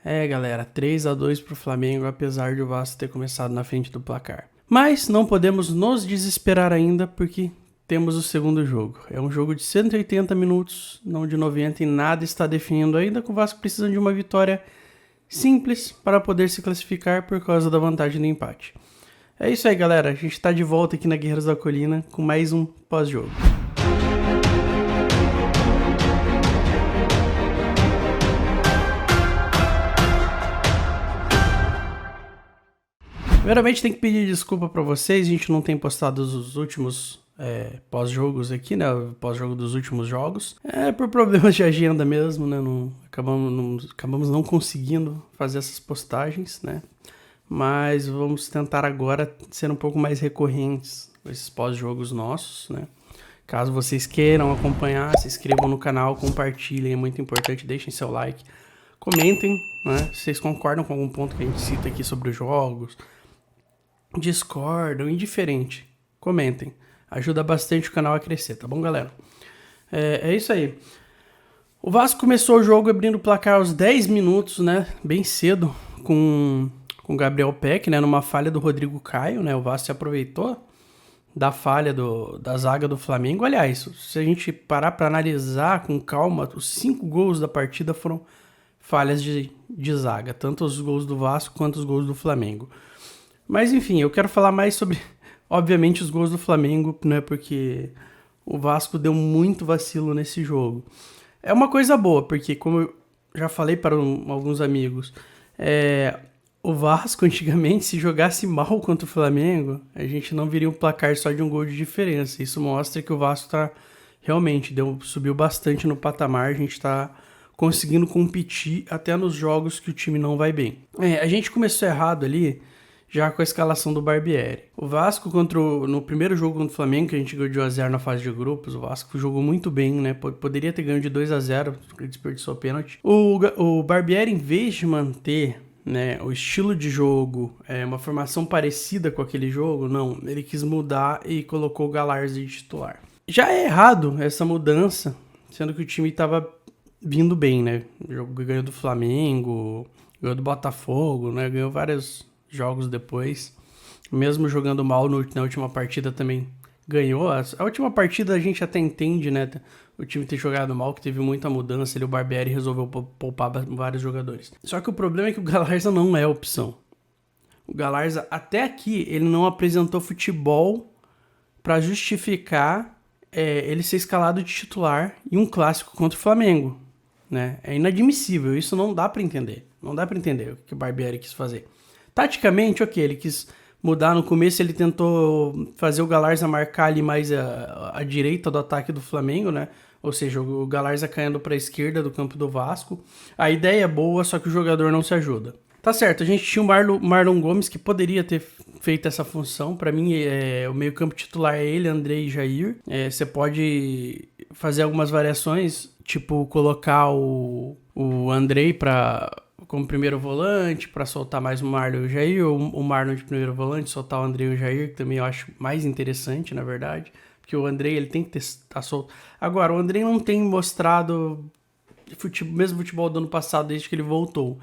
É, galera, 3-2 pro Flamengo, apesar de o Vasco ter começado na frente do placar. Mas não podemos nos desesperar ainda, porque temos o segundo jogo. É um jogo de 180 minutos, não de 90, e nada está definindo ainda, com o Vasco precisando de uma vitória simples para poder se classificar por causa da vantagem do empate. É isso aí, galera. A gente está de volta aqui na Guerreiros da Colina com mais um pós-jogo. Primeiramente, tem que pedir desculpa para vocês. A gente não tem postado os últimos pós-jogos aqui, né? O pós-jogo dos últimos jogos. É por problemas de agenda mesmo, né? Acabamos não conseguindo fazer essas postagens, né? Mas vamos tentar agora ser um pouco mais recorrentes com esses pós-jogos nossos, né? Caso vocês queiram acompanhar, se inscrevam no canal, compartilhem, é muito importante, deixem seu like, comentem, né? Se vocês concordam com algum ponto que a gente cita aqui sobre os jogos, discordam, indiferente, comentem. Ajuda bastante o canal a crescer, tá bom, galera? É isso aí. O Vasco começou o jogo abrindo o placar aos 10 minutos, né? Bem cedo, com o Gabriel Peck, né? Numa falha do Rodrigo Caio, né? O Vasco se aproveitou da falha da zaga do Flamengo. Aliás, se a gente parar para analisar com calma, os 5 gols da partida foram falhas de zaga. Tanto os gols do Vasco quanto os gols do Flamengo. Mas enfim, eu quero falar mais sobre, obviamente, os gols do Flamengo, né? Porque o Vasco deu muito vacilo nesse jogo. É uma coisa boa, porque como eu já falei para alguns amigos, o Vasco antigamente, se jogasse mal contra o Flamengo, a gente não viria um placar só de um gol de diferença. Isso mostra que o Vasco tá realmente subiu bastante no patamar, a gente tá conseguindo competir até nos jogos que o time não vai bem. A gente começou errado ali, já com a escalação do Barbieri. O Vasco no primeiro jogo contra o Flamengo, que a gente ganhou de 1-0 na fase de grupos, o Vasco jogou muito bem, né? Poderia ter ganho de 2-0, desperdiçou o pênalti. O Barbieri, em vez de manter, né, o estilo de jogo, uma formação parecida com aquele jogo, não, ele quis mudar e colocou o Galarza de titular. Já é errado essa mudança, sendo que o time estava vindo bem, né? Ganhou do Flamengo, ganhou do Botafogo, né? Ganhou vários jogos depois, mesmo jogando mal na última partida também ganhou. A última partida a gente até entende, né, o time ter jogado mal, que teve muita mudança, o Barbieri resolveu poupar vários jogadores. Só que o problema é que o Galarza não é opção. O Galarza, até aqui, ele não apresentou futebol para justificar ele ser escalado de titular em um clássico contra o Flamengo, né? É inadmissível, isso não dá para entender. Não dá para entender o que o Barbieri quis fazer. Taticamente, ok, ele quis mudar. No começo ele tentou fazer o Galarza marcar ali mais a direita do ataque do Flamengo, né? Ou seja, o Galarza caindo para a esquerda do campo do Vasco. A ideia é boa, só que o jogador não se ajuda. Tá certo, a gente tinha o Marlon Gomes, que poderia ter feito essa função. Para mim, o meio campo titular é ele, André e Jair. Você pode fazer algumas variações, tipo colocar o André como primeiro volante, para soltar mais o Marlon e o Jair, ou o Marlon de primeiro volante, soltar o André e o Jair, que também eu acho mais interessante, na verdade, porque o André, ele tem que estar solto. Agora, o André não tem mostrado mesmo futebol do ano passado, desde que ele voltou.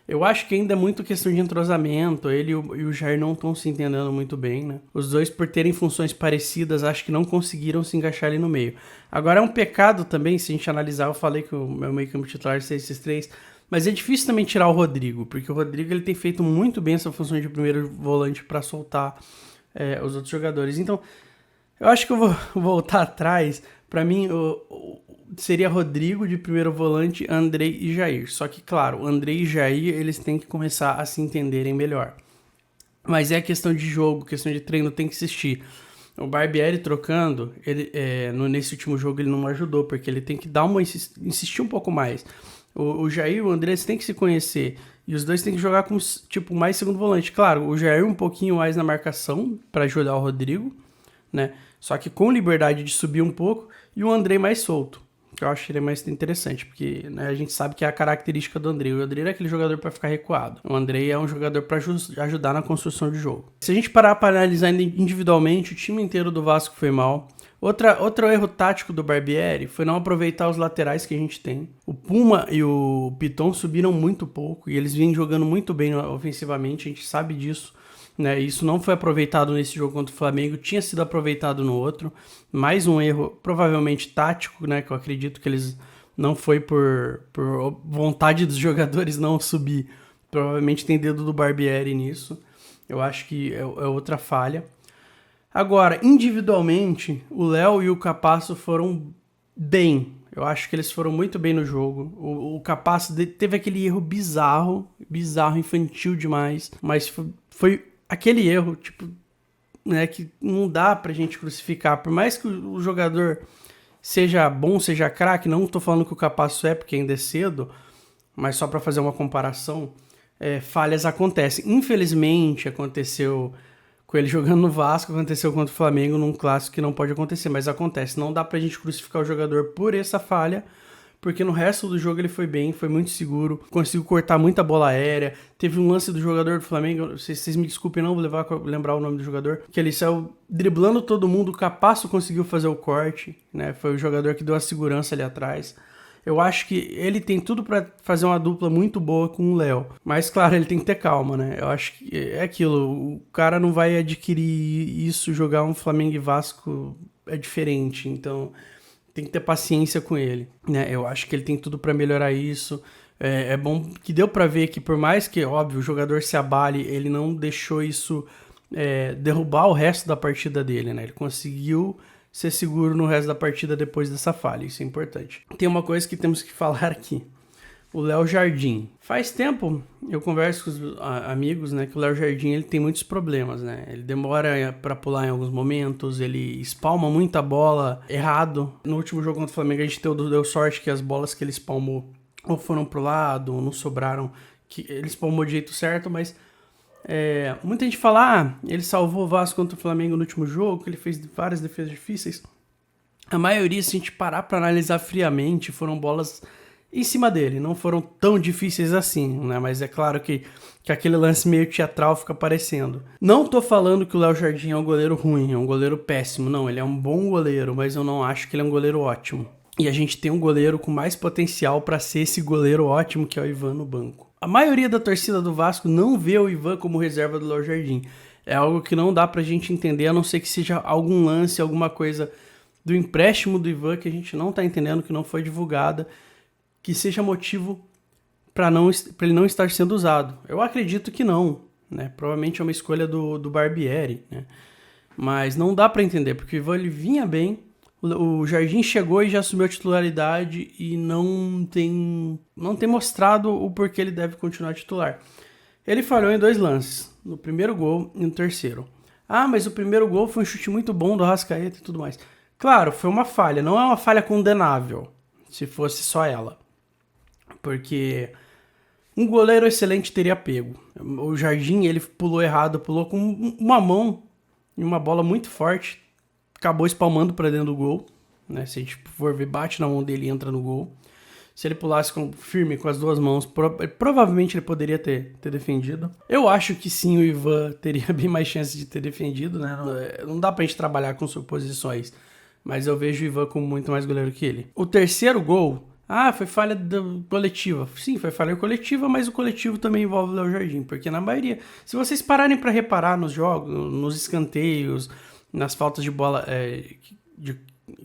Eu acho que ainda é muito questão de entrosamento, ele e o Jair não estão se entendendo muito bem, né? Os dois, por terem funções parecidas, acho que não conseguiram se encaixar ali no meio. Agora, é um pecado também, se a gente analisar, eu falei que o meu meio campo titular é esses três, mas é difícil também tirar o Rodrigo, porque o Rodrigo ele tem feito muito bem essa função de primeiro volante para soltar os outros jogadores. Então, eu acho que eu vou voltar atrás. Para mim, seria Rodrigo de primeiro volante, André e Jair. Só que, claro, André e Jair, eles têm que começar a se entenderem melhor. Mas é questão de jogo, questão de treino, tem que insistir. O Barbieri trocando, nesse último jogo ele não ajudou, porque ele tem que insistir um pouco mais. O Jair e o André têm que se conhecer. E os dois têm que jogar com, mais segundo volante. Claro, o Jair um pouquinho mais na marcação para ajudar o Rodrigo, né? Só que com liberdade de subir um pouco. E o André mais solto. Que eu acho que ele é mais interessante. Porque, né, a gente sabe que é a característica do André. O André é aquele jogador para ficar recuado. O André é um jogador para ajudar na construção de jogo. Se a gente parar para analisar individualmente, o time inteiro do Vasco foi mal. Outro erro tático do Barbieri foi não aproveitar os laterais que a gente tem. O Puma e o Piton subiram muito pouco e eles vinham jogando muito bem ofensivamente, a gente sabe disso. Né? Isso não foi aproveitado nesse jogo contra o Flamengo, tinha sido aproveitado no outro. Mais um erro, provavelmente tático, né? Que eu acredito que eles não foi por vontade dos jogadores não subir. Provavelmente tem dedo do Barbieri nisso. Eu acho que é outra falha. Agora, individualmente, o Léo e o Capasso foram bem. Eu acho que eles foram muito bem no jogo. O Capasso teve aquele erro bizarro, infantil demais. Mas foi aquele erro, tipo, né, que não dá pra gente crucificar. Por mais que o jogador seja bom, seja craque, não tô falando que o Capasso é, porque ainda é cedo, mas só pra fazer uma comparação, falhas acontecem. Infelizmente, aconteceu com ele jogando no Vasco, aconteceu contra o Flamengo num clássico que não pode acontecer, mas acontece. Não dá pra gente crucificar o jogador por essa falha, porque no resto do jogo ele foi bem, foi muito seguro, conseguiu cortar muita bola aérea. Teve um lance do jogador do Flamengo, vocês me desculpem, não vou lembrar o nome do jogador, que ele saiu driblando todo mundo, o Capasso conseguiu fazer o corte, né? Foi o jogador que deu a segurança ali atrás. Eu acho que ele tem tudo pra fazer uma dupla muito boa com o Léo. Mas, claro, ele tem que ter calma, né? Eu acho que é aquilo. O cara não vai adquirir isso, jogar um Flamengo e Vasco é diferente. Então, tem que ter paciência com ele, né? Eu acho que ele tem tudo pra melhorar isso. É bom que deu pra ver que, por mais que, óbvio, o jogador se abale, ele não deixou isso derrubar o resto da partida dele, né? Ele conseguiu ser seguro no resto da partida depois dessa falha, isso é importante. Tem uma coisa que temos que falar aqui, o Léo Jardim. Faz tempo eu converso com os amigos, né, que o Léo Jardim ele tem muitos problemas, né, ele demora para pular em alguns momentos, ele espalma muita bola errado. No último jogo contra o Flamengo a gente deu sorte que as bolas que ele espalmou ou foram pro lado, ou não sobraram, que ele espalmou de jeito certo, mas muita gente fala, ele salvou o Vasco contra o Flamengo no último jogo, que ele fez várias defesas difíceis. A maioria, se a gente parar para analisar friamente, foram bolas em cima dele, não foram tão difíceis assim, né? Mas é claro que aquele lance meio teatral fica aparecendo. Não tô falando que o Léo Jardim é um goleiro ruim, é um goleiro péssimo, não, ele é um bom goleiro, mas eu não acho que ele é um goleiro ótimo. E a gente tem um goleiro com mais potencial para ser esse goleiro ótimo que é o Ivan no banco. A maioria da torcida do Vasco não vê o Ivan como reserva do Léo Jardim. É algo que não dá pra gente entender, a não ser que seja algum lance, alguma coisa do empréstimo do Ivan que a gente não tá entendendo, que não foi divulgada, que seja motivo pra ele não estar sendo usado. Eu acredito que não, né? Provavelmente é uma escolha do Barbieri, né? Mas não dá pra entender, porque o Ivan ele vinha bem, o Jardim chegou e já assumiu a titularidade e não tem mostrado o porquê ele deve continuar titular. Ele falhou em 2 lances, no primeiro gol e no terceiro. Mas o primeiro gol foi um chute muito bom do Arrascaeta e tudo mais. Claro, foi uma falha, não é uma falha condenável, se fosse só ela. Porque um goleiro excelente teria pego. O Jardim, ele pulou errado, pulou com uma mão e uma bola muito forte, acabou espalmando para dentro do gol, né? Se a gente for ver, bate na mão dele e entra no gol. Se ele pulasse firme com as 2 mãos, provavelmente ele poderia ter defendido. Eu acho que sim, o Ivan teria bem mais chance de ter defendido, né? Não dá pra gente trabalhar com suposições, mas eu vejo o Ivan como muito mais goleiro que ele. O terceiro gol, foi falha coletiva. Sim, foi falha coletiva, mas o coletivo também envolve o Léo Jardim, porque na maioria, se vocês pararem para reparar nos jogos, nos escanteios, nas faltas de bola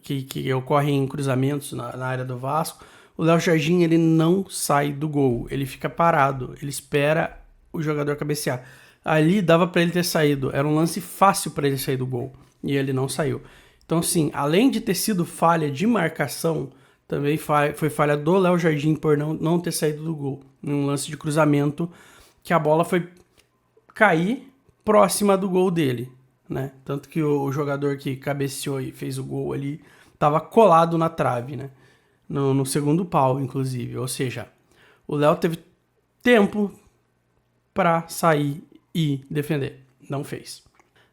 que ocorrem em cruzamentos na área do Vasco, o Léo Jardim ele não sai do gol, ele fica parado, ele espera o jogador cabecear. Ali dava para ele ter saído, era um lance fácil para ele sair do gol, e ele não saiu. Então sim, além de ter sido falha de marcação, também foi falha do Léo Jardim por não ter saído do gol, num lance de cruzamento, que a bola foi cair próxima do gol dele, né? Tanto que o jogador que cabeceou e fez o gol ali estava colado na trave, né? No segundo pau, inclusive. Ou seja, o Léo teve tempo para sair e defender. Não fez.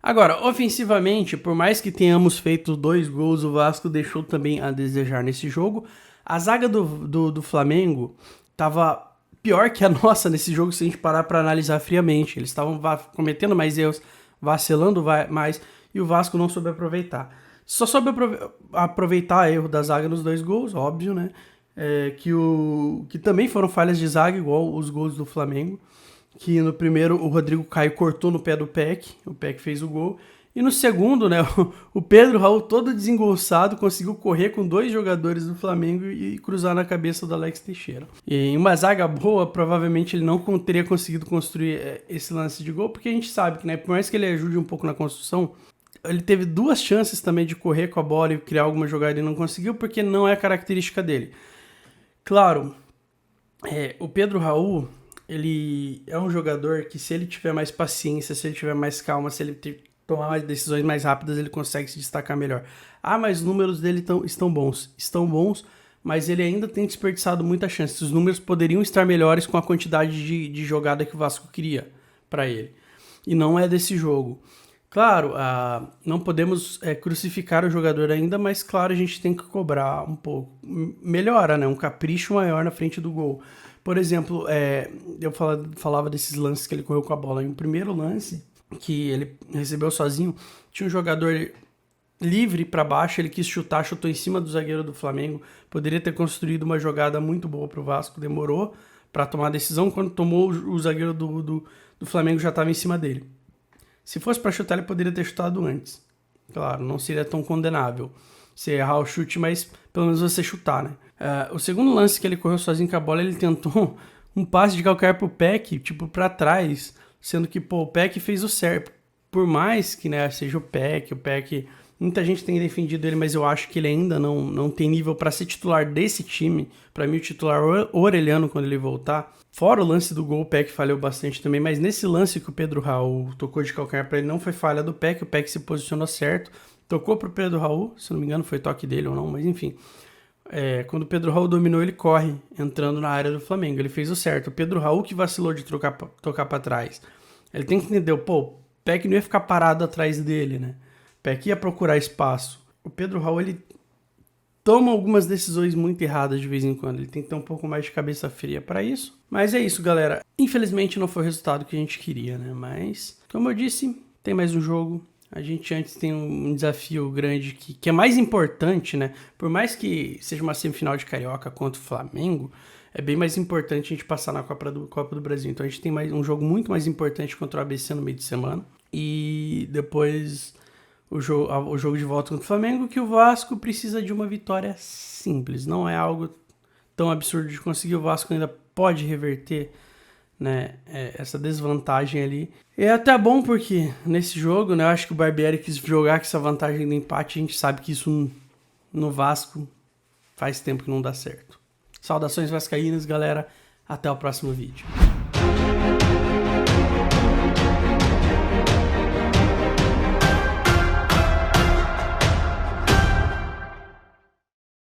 Agora, ofensivamente, por mais que tenhamos feito 2 gols, o Vasco deixou também a desejar nesse jogo. A zaga do Flamengo estava pior que a nossa nesse jogo, se a gente parar para analisar friamente. Eles estavam cometendo mais erros, vacilando mais, e o Vasco não soube aproveitar. Só soube aproveitar erro da zaga nos 2 gols, óbvio, né? Que também foram falhas de zaga, igual os gols do Flamengo. Que no primeiro o Rodrigo Caio cortou no pé do Peck, o Peck fez o gol. E no segundo, né, o Pedro Raul, todo desengolçado, conseguiu correr com 2 jogadores do Flamengo e cruzar na cabeça do Alex Teixeira. E em uma zaga boa, provavelmente ele não teria conseguido construir esse lance de gol, porque a gente sabe que, né, por mais que ele ajude um pouco na construção, ele teve 2 chances também de correr com a bola e criar alguma jogada e não conseguiu, porque não é característica dele. Claro, o Pedro Raul, ele é um jogador que, se ele tiver mais paciência, se ele tiver mais calma, se ele tomar mais decisões mais rápidas, ele consegue se destacar melhor. Mas os números dele estão bons. Estão bons, mas ele ainda tem desperdiçado muita chance. Os números poderiam estar melhores com a quantidade de jogada que o Vasco queria para ele. E não é desse jogo. Claro, não podemos crucificar o jogador ainda, mas claro, a gente tem que cobrar um pouco. Melhora, né? Um capricho maior na frente do gol. Por exemplo, eu falava desses lances que ele correu com a bola. Em um primeiro lance, que ele recebeu sozinho, tinha um jogador livre para baixo, ele quis chutar, chutou em cima do zagueiro do Flamengo, poderia ter construído uma jogada muito boa para o Vasco, demorou para tomar a decisão, quando tomou o zagueiro do Flamengo já estava em cima dele. Se fosse para chutar, ele poderia ter chutado antes. Claro, não seria tão condenável você errar o chute, mas pelo menos você chutar, né? O segundo lance que ele correu sozinho com a bola, ele tentou um passe de calcanhar pro Peck, tipo, para trás, sendo que, o Peck fez o certo. Por mais que, né, seja o Peck, muita gente tem defendido ele, mas eu acho que ele ainda não tem nível para ser titular desse time. Para mim, o titular Orelhano, quando ele voltar. Fora o lance do gol, o Peck falhou bastante também, mas nesse lance que o Pedro Raul tocou de calcanhar para ele, não foi falha do Peck, o Peck se posicionou certo, tocou pro Pedro Raul, se não me engano foi toque dele ou não, mas enfim. Quando o Pedro Raul dominou, ele corre, entrando na área do Flamengo. Ele fez o certo. O Pedro Raul que vacilou de tocar para trás. Ele tem que entender, o Peck não ia ficar parado atrás dele, né? O Peck ia procurar espaço. O Pedro Raul, ele toma algumas decisões muito erradas de vez em quando. Ele tem que ter um pouco mais de cabeça fria para isso. Mas é isso, galera. Infelizmente não foi o resultado que a gente queria, né? Mas, como eu disse, tem mais um jogo. A gente antes tem um desafio grande que é mais importante, né? Por mais que seja uma semifinal de Carioca contra o Flamengo, é bem mais importante a gente passar na Copa do Brasil. Então a gente tem um jogo muito mais importante contra o ABC no meio de semana. E depois o jogo de volta contra o Flamengo, que o Vasco precisa de uma vitória simples. Não é algo tão absurdo de conseguir. O Vasco ainda pode reverter, né, essa desvantagem ali. E é até bom porque nesse jogo, né, eu acho que o Barbieri quis jogar com essa vantagem do empate. A gente sabe que isso no Vasco faz tempo que não dá certo. Saudações vascaínas, galera. Até o próximo vídeo.